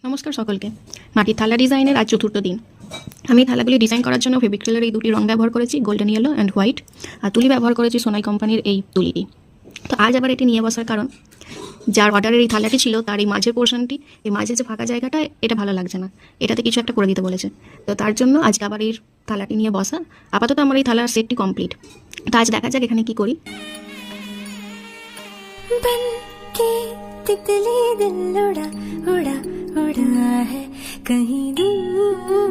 নমস্কার সকলকে। মাটির থালা ডিজাইনের আজ চতুর্থ দিন। আমি থালাগুলি ডিজাইন করার জন্য ফেব্রিক্রিলের এই দুটি রং ব্যবহার করেছি, গোল্ডেন ইয়েলো অ্যান্ড হোয়াইট। আর তুলি ব্যবহার করেছি সোনাই কোম্পানির এই তুলিটি। তো আজ আবার এটি নিয়ে বসার কারণ, যার অর্ডারের এই থালাটি ছিল তার এই মাঝের পোর্শনটি, এই মাঝে যে ফাঁকা জায়গাটা, এটা ভালো লাগছে না, এটাতে কিছু একটা করে দিতে বলেছে। তো তার জন্য আজকে আবার এই থালাটি নিয়ে বসা। আপাতত আমার এই থালার সেটটি কমপ্লিট। তো আজ দেখা যাক এখানে কি করি। तितली दिल उड़ा उड़ा उड़ा है कहीं दूर।